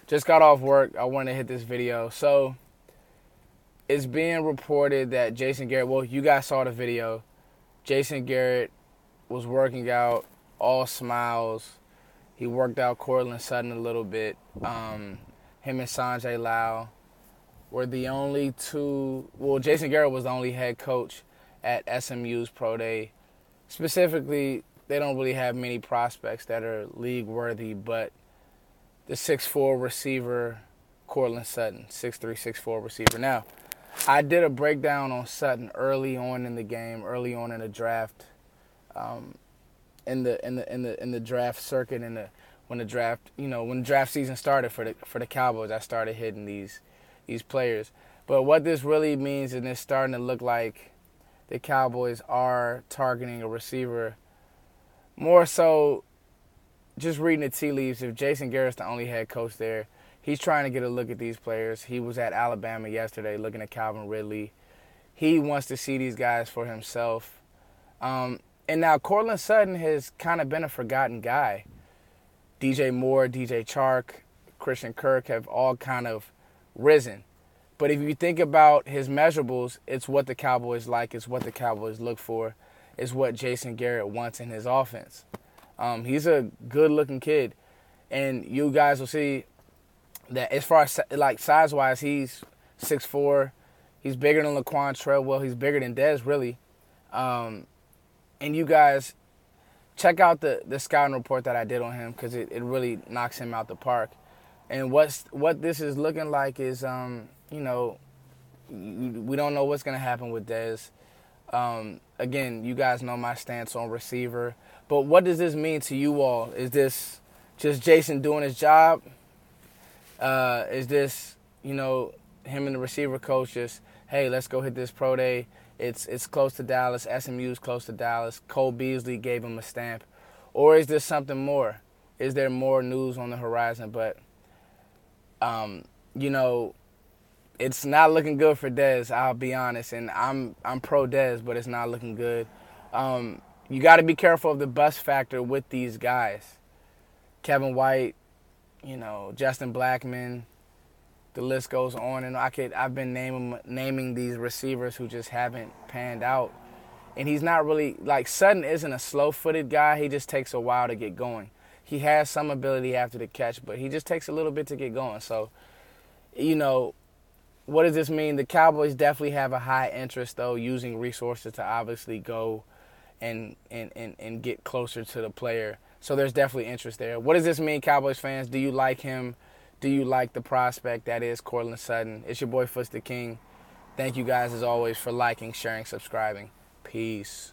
Just got off work. I wanted to hit this video. So it's being reported that Jason Garrett, well, you guys saw the video. Jason Garrett was working out, all smiles. He worked out Courtland Sutton a little bit. Him and Sanjay Lau were the only two. Well, Jason Garrett was the only head coach at SMU's Pro Day. Specifically, they don't really have many prospects that are league worthy, but the 6'4" receiver, Courtland Sutton, 6'3", 6'4" receiver. Now, I did a breakdown on Sutton early on in the game, early on in the draft, in the draft circuit, when the draft season started for the Cowboys. I started hitting these players. But what this really means is it's starting to look like the Cowboys are targeting a receiver more so. Just reading the tea leaves, if Jason Garrett's the only head coach there, he's trying to get a look at these players. He was at Alabama yesterday looking at Calvin Ridley. He wants to see these guys for himself. And now Courtland Sutton has kind of been a forgotten guy. DJ Moore, DJ Chark, Christian Kirk have all kind of risen. But if you think about his measurables, it's what the Cowboys like, it's what the Cowboys look for, it's what Jason Garrett wants in his offense. He's a good-looking kid, and you guys will see that as far as like size-wise, he's 6'4". He's bigger than Laquan Treadwell. He's bigger than Dez, really. And you guys check out the scouting report that I did on him because it really knocks him out the park. And what this is looking like is, we don't know what's going to happen with Dez. Again, you guys know my stance on receiver. But what does this mean to you all? Is this just Jason doing his job? Is this, him and the receiver coach just, hey, let's go hit this pro day. It's close to Dallas. SMU's close to Dallas. Cole Beasley gave him a stamp. Or is there something more? Is there more news on the horizon? But, it's not looking good for Dez, I'll be honest. And I'm pro Dez, but it's not looking good. You got to be careful of the bust factor with these guys. Kevin White, Justin Blackmon, the list goes on. And I've been naming these receivers who just haven't panned out. And he's not really, like Sutton isn't a slow-footed guy. He just takes a while to get going. He has some ability after the catch, but he just takes a little bit to get going. So, what does this mean? The Cowboys definitely have a high interest, though, using resources to obviously go and get closer to the player. So there's definitely interest there. What does this mean, Cowboys fans? Do you like him? Do you like the prospect that is Courtland Sutton? It's your boy, Foots the King. Thank you guys, as always, for liking, sharing, subscribing. Peace.